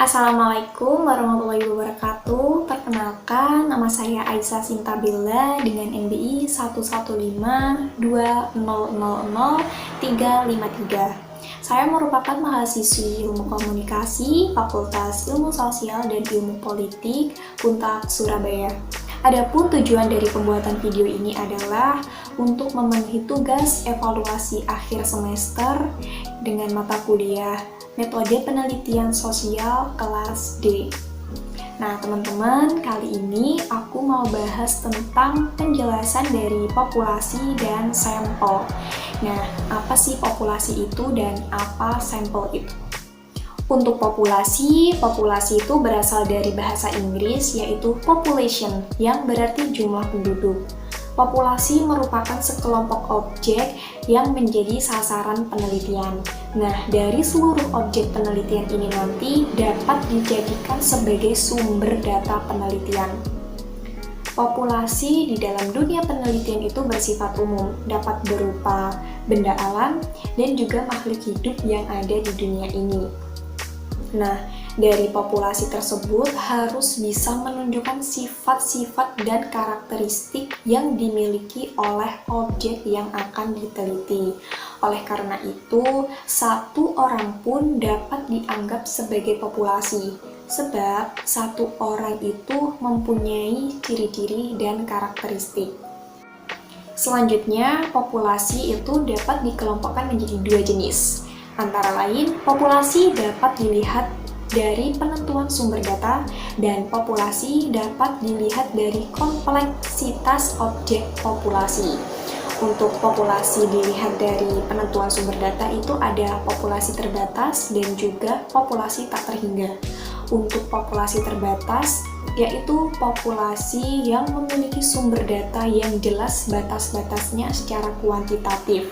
Assalamualaikum warahmatullahi wabarakatuh. Perkenalkan, nama saya Aisyah Sintabila dengan NBI 11520000353. Saya merupakan mahasiswi Ilmu Komunikasi, Fakultas Ilmu Sosial dan Ilmu Politik, Unpad Surabaya. Adapun tujuan dari pembuatan video ini adalah untuk memenuhi tugas evaluasi akhir semester dengan mata kuliah Metode Penelitian Sosial kelas D. Nah, teman-teman, kali ini aku mau bahas tentang penjelasan dari populasi dan sampel. Nah, apa sih populasi itu dan apa sampel itu? Untuk populasi itu berasal dari bahasa Inggris yaitu population yang berarti jumlah penduduk. Populasi merupakan sekelompok objek yang menjadi sasaran penelitian. Nah, dari seluruh objek penelitian ini nanti dapat dijadikan sebagai sumber data penelitian. Populasi di dalam dunia penelitian itu bersifat umum, dapat berupa benda alam dan juga makhluk hidup yang ada di dunia ini. Nah, dari populasi tersebut harus bisa menunjukkan sifat-sifat dan karakteristik yang dimiliki oleh objek yang akan diteliti. Oleh karena itu, satu orang pun dapat dianggap sebagai populasi, sebab satu orang itu mempunyai ciri-ciri dan karakteristik. Selanjutnya, populasi itu dapat dikelompokkan menjadi dua jenis. Antara lain, populasi dapat dilihat dari penentuan sumber data dan populasi dapat dilihat dari kompleksitas objek populasi. Untuk populasi dilihat dari penentuan sumber data itu ada populasi terbatas dan juga populasi tak terhingga. Untuk populasi terbatas, yaitu populasi yang memiliki sumber data yang jelas batas-batasnya secara kuantitatif.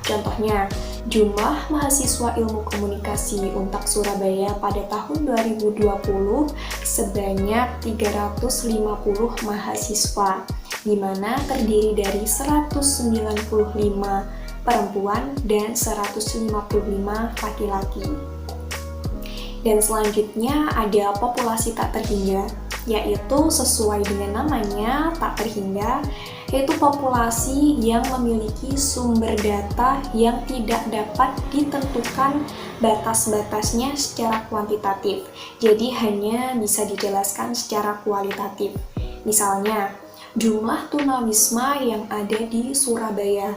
Contohnya, jumlah mahasiswa Ilmu Komunikasi Unpad Surabaya pada tahun 2020 sebanyak 350 mahasiswa, di mana terdiri dari 195 perempuan dan 155 laki-laki. Dan selanjutnya ada populasi tak terhingga, yaitu sesuai dengan namanya tak terhingga, yaitu populasi yang memiliki sumber data yang tidak dapat ditentukan batas-batasnya secara kuantitatif, jadi hanya bisa dijelaskan secara kualitatif. Misalnya, jumlah tunawisma yang ada di Surabaya.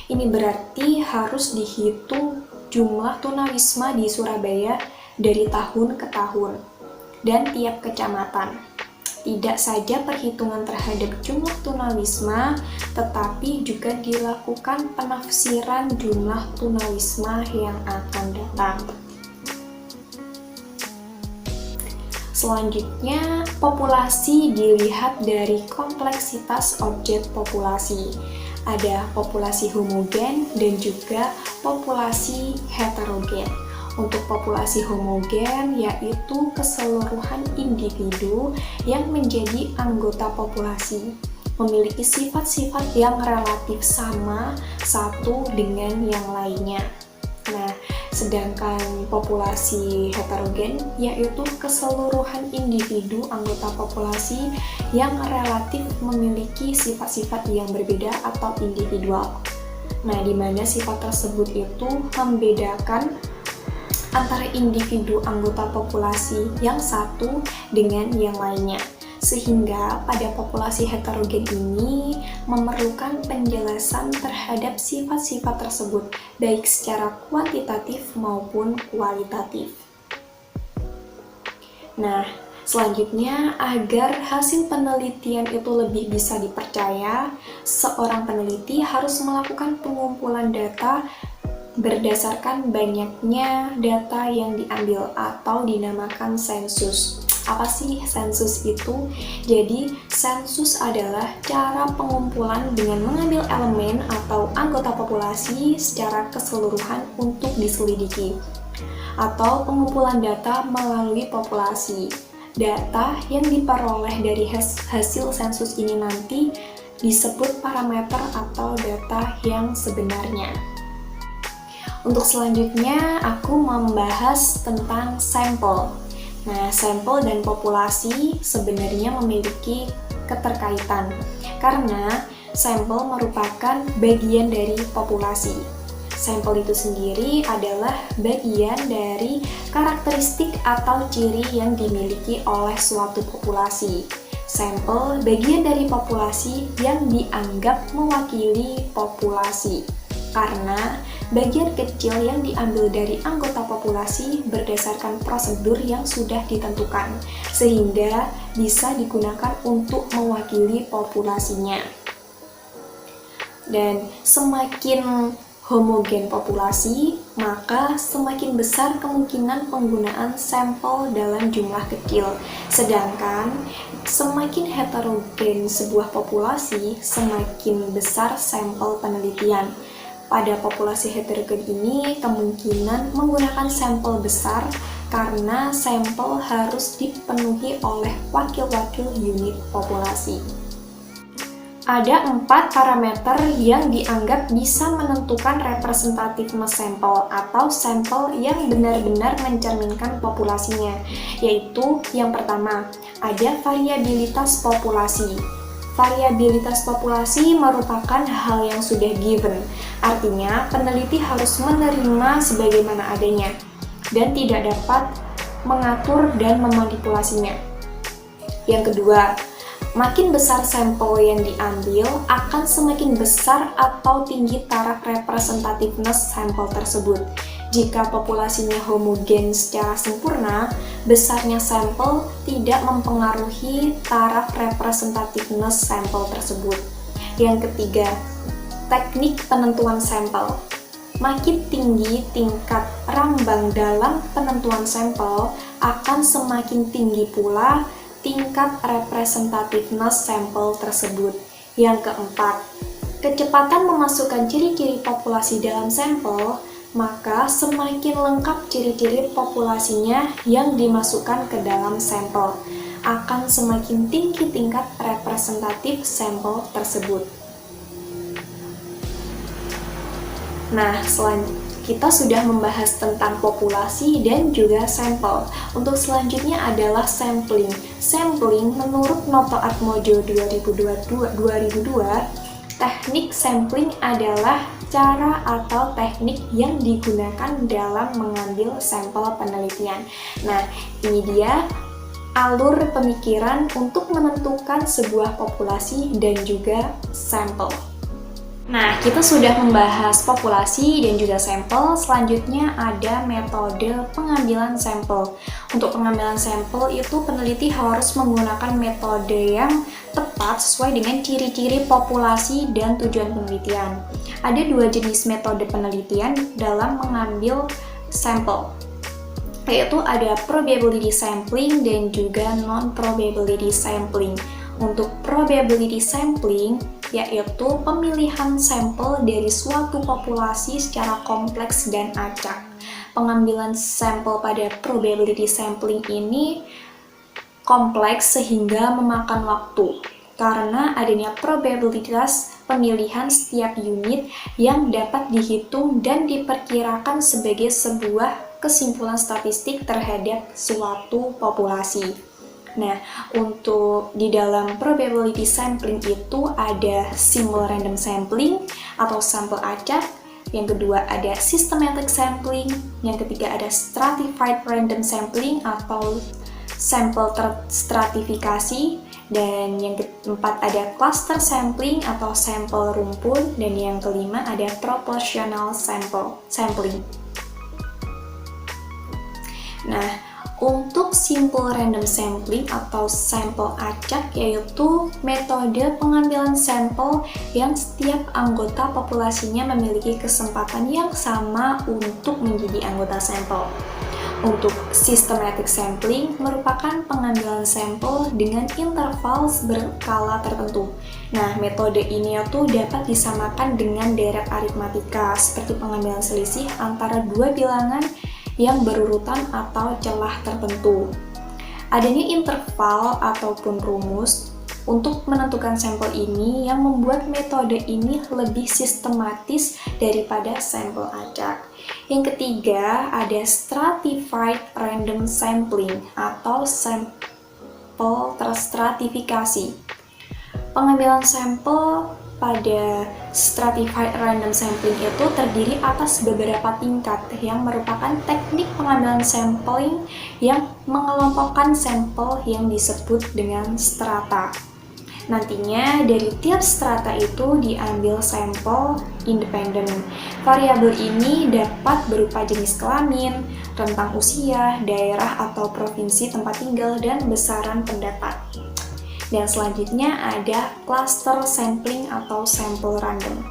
Ini berarti harus dihitung jumlah tunawisma di Surabaya dari tahun ke tahun dan tiap kecamatan. Tidak saja perhitungan terhadap jumlah tunawisma, tetapi juga dilakukan penafsiran jumlah tunawisma yang akan datang. Selanjutnya, populasi dilihat dari kompleksitas objek populasi. Ada populasi homogen dan juga populasi heterogen. Untuk populasi homogen, yaitu keseluruhan individu yang menjadi anggota populasi, memiliki sifat-sifat yang relatif sama satu dengan yang lainnya. Nah, sedangkan populasi heterogen, yaitu keseluruhan individu anggota populasi yang relatif memiliki sifat-sifat yang berbeda atau individual. Nah, di mana sifat tersebut itu membedakan antara individu anggota populasi yang satu dengan yang lainnya, sehingga pada populasi heterogen ini memerlukan penjelasan terhadap sifat-sifat tersebut, baik secara kuantitatif maupun kualitatif. Nah, selanjutnya, agar hasil penelitian itu lebih bisa dipercaya, seorang peneliti harus melakukan pengumpulan data berdasarkan banyaknya data yang diambil atau dinamakan sensus. Apa sih sensus itu? Jadi, sensus adalah cara pengumpulan dengan mengambil elemen atau anggota populasi secara keseluruhan untuk diselidiki, atau pengumpulan data melalui populasi. Data yang diperoleh dari hasil sensus ini nanti disebut parameter atau data yang sebenarnya. Untuk selanjutnya, aku membahas tentang sampel. Nah, sampel dan populasi sebenarnya memiliki keterkaitan karena sampel merupakan bagian dari populasi. Sampel itu sendiri adalah bagian dari karakteristik atau ciri yang dimiliki oleh suatu populasi. Sampel bagian dari populasi yang dianggap mewakili populasi, karena bagian kecil yang diambil dari anggota populasi berdasarkan prosedur yang sudah ditentukan, sehingga bisa digunakan untuk mewakili populasinya. Dan semakin homogen populasi, maka semakin besar kemungkinan penggunaan sampel dalam jumlah kecil. Sedangkan semakin heterogen sebuah populasi, semakin besar sampel penelitian. Pada populasi heterogen ini, kemungkinan menggunakan sampel besar karena sampel harus dipenuhi oleh wakil-wakil unit populasi. Ada 4 parameter yang dianggap bisa menentukan representativeness sampel atau sampel yang benar-benar mencerminkan populasinya, yaitu yang pertama, ada variabilitas populasi. Variabilitas populasi merupakan hal yang sudah given, artinya peneliti harus menerima sebagaimana adanya dan tidak dapat mengatur dan memanipulasinya. Yang kedua, makin besar sampel yang diambil, akan semakin besar atau tinggi taraf representativeness sampel tersebut. Jika populasinya homogen secara sempurna, besarnya sampel tidak mempengaruhi taraf representativeness sampel tersebut. Yang ketiga, teknik penentuan sampel. Makin tinggi tingkat rambang dalam penentuan sampel, akan semakin tinggi pula tingkat representativeness sampel tersebut. Yang keempat, kecepatan memasukkan ciri-ciri populasi dalam sampel, maka semakin lengkap ciri-ciri populasinya yang dimasukkan ke dalam sampel, akan semakin tinggi tingkat representatif sampel tersebut. Nah, selanjutnya kita sudah membahas tentang populasi dan juga sampel. Untuk selanjutnya adalah sampling. Sampling menurut Noto Atmojo 2002, teknik sampling adalah cara atau teknik yang digunakan dalam mengambil sampel penelitian. Nah, ini dia alur pemikiran untuk menentukan sebuah populasi dan juga sampel. Nah, kita sudah membahas populasi dan juga sampel. Selanjutnya ada metode pengambilan sampel. Untuk pengambilan sampel itu peneliti harus menggunakan metode yang tepat sesuai dengan ciri-ciri populasi dan tujuan penelitian. Ada 2 jenis metode penelitian dalam mengambil sampel, yaitu ada probability sampling dan juga non-probability sampling. Untuk probability sampling, yaitu pemilihan sampel dari suatu populasi secara kompleks dan acak. Pengambilan sampel pada probability sampling ini kompleks sehingga memakan waktu, karena adanya probabilitas pemilihan setiap unit yang dapat dihitung dan diperkirakan sebagai sebuah kesimpulan statistik terhadap suatu populasi. Nah, untuk di dalam probability sampling itu ada simple random sampling atau sampel acak, yang kedua ada systematic sampling, yang ketiga ada stratified random sampling atau sampel terstratifikasi, dan yang keempat ada cluster sampling atau sampel rumpun, dan yang kelima ada proportional sampling. Nah, untuk simple random sampling atau sampel acak yaitu metode pengambilan sampel yang setiap anggota populasinya memiliki kesempatan yang sama untuk menjadi anggota sampel. Untuk systematic sampling merupakan pengambilan sampel dengan interval berkala tertentu. Nah, metode ini dapat disamakan dengan deret aritmatika seperti pengambilan selisih antara 2 bilangan yang berurutan atau celah tertentu. Adanya interval ataupun rumus Untuk menentukan sampel ini, yang membuat metode ini lebih sistematis daripada sampel acak. Yang ketiga, ada stratified random sampling atau sampel terstratifikasi. Pengambilan sampel pada stratified random sampling itu terdiri atas beberapa tingkat yang merupakan teknik pengambilan sampling yang mengelompokkan sampel yang disebut dengan strata. Nantinya dari tiap strata itu diambil sampel independen. Variabel ini dapat berupa jenis kelamin, rentang usia, daerah atau provinsi tempat tinggal, dan besaran pendapat. Dan selanjutnya ada cluster sampling atau sampel random.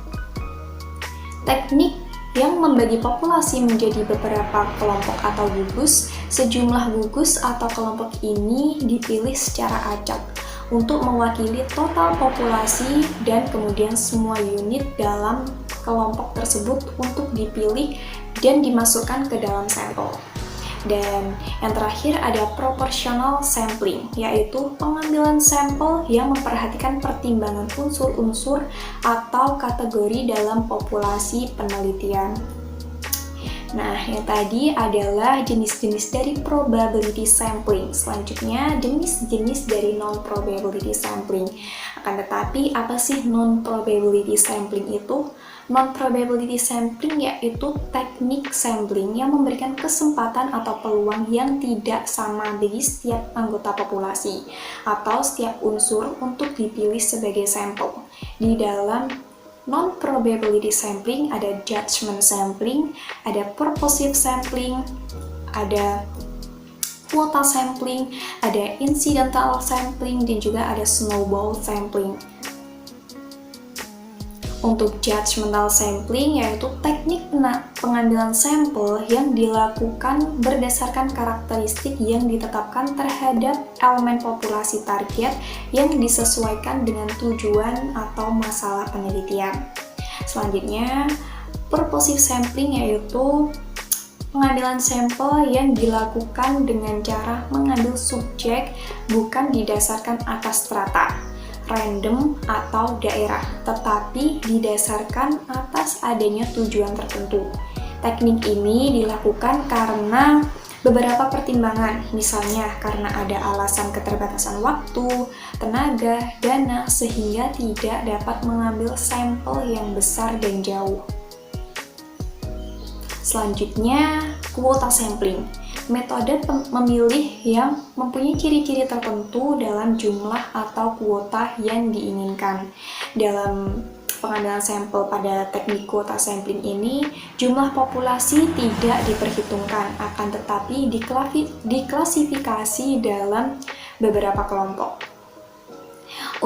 Teknik yang membagi populasi menjadi beberapa kelompok atau gugus. Sejumlah gugus atau kelompok ini dipilih secara acak untuk mewakili total populasi, dan kemudian semua unit dalam kelompok tersebut untuk dipilih dan dimasukkan ke dalam sampel. Dan yang terakhir ada proportional sampling, yaitu pengambilan sampel yang memperhatikan pertimbangan unsur-unsur atau kategori dalam populasi penelitian. Nah, yang tadi adalah jenis-jenis dari probability sampling. Selanjutnya, jenis-jenis dari non-probability sampling. Akan tetapi, apa sih non-probability sampling itu? Non-probability sampling yaitu teknik sampling yang memberikan kesempatan atau peluang yang tidak sama bagi setiap anggota populasi atau setiap unsur untuk dipilih sebagai sampel. Di dalam non-probability sampling ada judgment sampling, ada purposive sampling, ada quota sampling, ada incidental sampling, dan juga ada snowball sampling. Untuk judgmental sampling yaitu teknik pengambilan sampel yang dilakukan berdasarkan karakteristik yang ditetapkan terhadap elemen populasi target yang disesuaikan dengan tujuan atau masalah penelitian. Selanjutnya, purposive sampling yaitu pengambilan sampel yang dilakukan dengan cara mengambil subjek bukan didasarkan atas strata, random atau daerah, tetapi didasarkan atas adanya tujuan tertentu. Teknik ini dilakukan karena beberapa pertimbangan, misalnya karena ada alasan keterbatasan waktu, tenaga, dana, sehingga tidak dapat mengambil sampel yang besar dan jauh. Selanjutnya, quota sampling. Metode memilih yang mempunyai ciri-ciri tertentu dalam jumlah atau kuota yang diinginkan. Dalam pengambilan sampel pada teknik quota sampling ini, jumlah populasi tidak diperhitungkan, akan tetapi diklasifikasi dalam beberapa kelompok.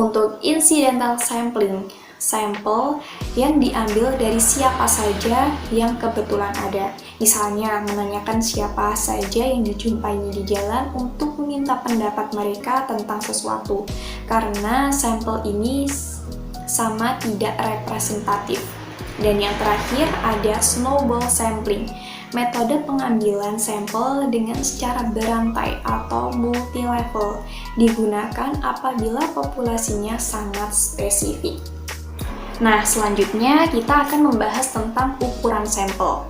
Untuk incidental sampling, sampel yang diambil dari siapa saja yang kebetulan ada. Misalnya, menanyakan siapa saja yang dijumpainya di jalan untuk meminta pendapat mereka tentang sesuatu, karena sampel ini sama tidak representatif. Dan yang terakhir ada snowball sampling, metode pengambilan sampel dengan secara berantai atau multi-level, digunakan apabila populasinya sangat spesifik. Nah, selanjutnya kita akan membahas tentang ukuran sampel.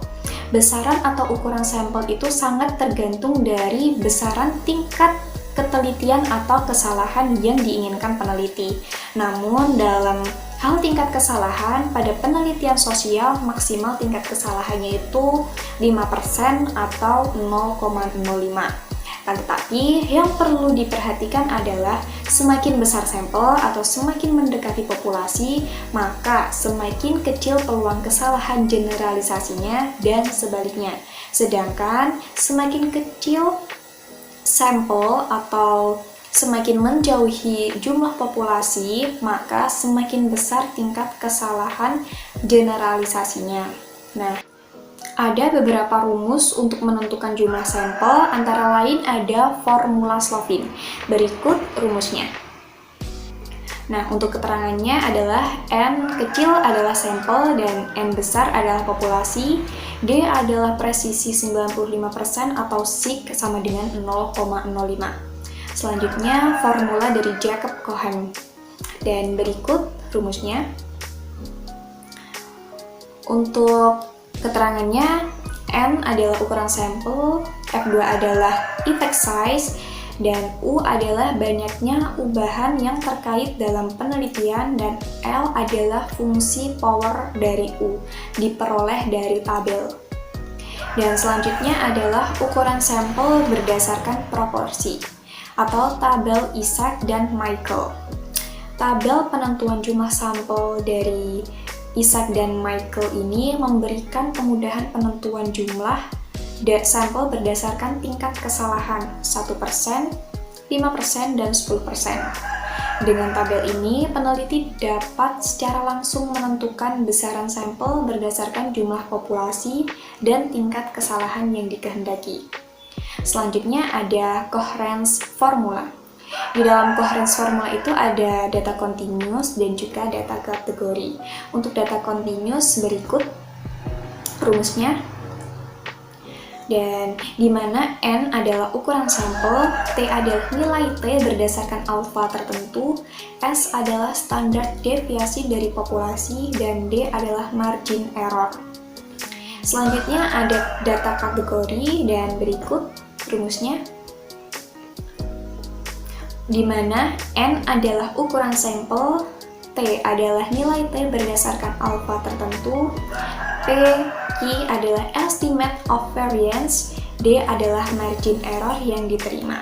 Besaran atau ukuran sampel itu sangat tergantung dari besaran tingkat ketelitian atau kesalahan yang diinginkan peneliti. Namun, dalam hal tingkat kesalahan, pada penelitian sosial maksimal tingkat kesalahannya itu 5% atau 0,05. Tetapi yang perlu diperhatikan adalah semakin besar sampel atau semakin mendekati populasi, maka semakin kecil peluang kesalahan generalisasinya dan sebaliknya. Sedangkan semakin kecil sampel atau semakin menjauhi jumlah populasi, maka semakin besar tingkat kesalahan generalisasinya. Nah, ada beberapa rumus untuk menentukan jumlah sampel, antara lain ada formula Slovin. Berikut rumusnya. Nah, untuk keterangannya adalah N kecil adalah sampel dan N besar adalah populasi. D adalah presisi 95% atau sig sama dengan 0,05. Selanjutnya, formula dari Jacob-Cohen. Dan berikut rumusnya. Untuk keterangannya, N adalah ukuran sampel, F2 adalah effect size, dan U adalah banyaknya ubahan yang terkait dalam penelitian, dan L adalah fungsi power dari U, diperoleh dari tabel. Dan selanjutnya adalah ukuran sampel berdasarkan proporsi, atau tabel Isaac dan Michael. Tabel penentuan jumlah sampel dari Isaac dan Michael ini memberikan kemudahan penentuan jumlah sampel berdasarkan tingkat kesalahan 1%, 5%, dan 10%. Dengan tabel ini, peneliti dapat secara langsung menentukan besaran sampel berdasarkan jumlah populasi dan tingkat kesalahan yang dikehendaki. Selanjutnya ada coherence formula. Di dalam coherence formula itu ada data continuous dan juga data kategori. Untuk data continuous berikut rumusnya. Dan di mana N adalah ukuran sampel, T adalah nilai T berdasarkan alfa tertentu, S adalah standar deviasi dari populasi, dan D adalah margin error. Selanjutnya ada data kategori dan berikut rumusnya. Di mana N adalah ukuran sampel, T adalah nilai T berdasarkan alfa tertentu, P, Q adalah estimate of variance, D adalah margin error yang diterima.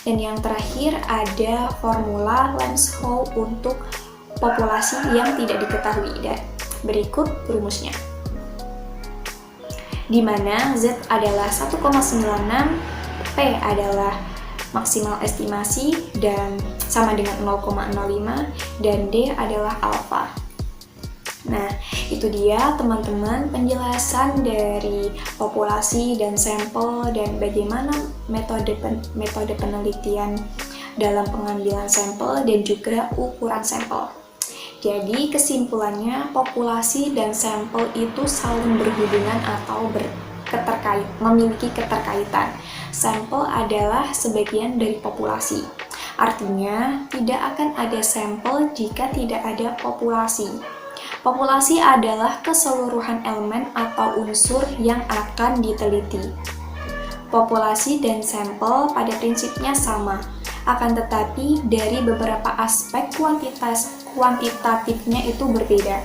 Dan yang terakhir ada formula Lemshow untuk populasi yang tidak diketahui, dan berikut rumusnya. Di mana Z adalah 1,96, P adalah maksimal estimasi dan sama dengan 0,05, dan D adalah alfa. Nah, itu dia teman-teman penjelasan dari populasi dan sampel dan bagaimana metode penelitian dalam pengambilan sampel dan juga ukuran sampel. Jadi kesimpulannya, populasi dan sampel itu saling berhubungan atau memiliki keterkaitan. Sampel adalah sebagian dari populasi. Artinya, tidak akan ada sampel jika tidak ada populasi. Populasi adalah keseluruhan elemen atau unsur yang akan diteliti. Populasi dan sampel pada prinsipnya sama, akan tetapi dari beberapa aspek kuantitatifnya itu berbeda.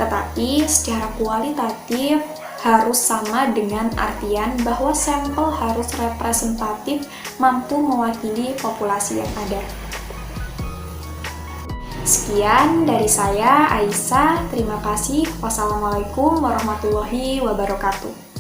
Tetapi secara kualitatif harus sama dengan artian bahwa sampel harus representatif, mampu mewakili populasi yang ada. Sekian dari saya, Aisyah. Terima kasih. Wassalamualaikum warahmatullahi wabarakatuh.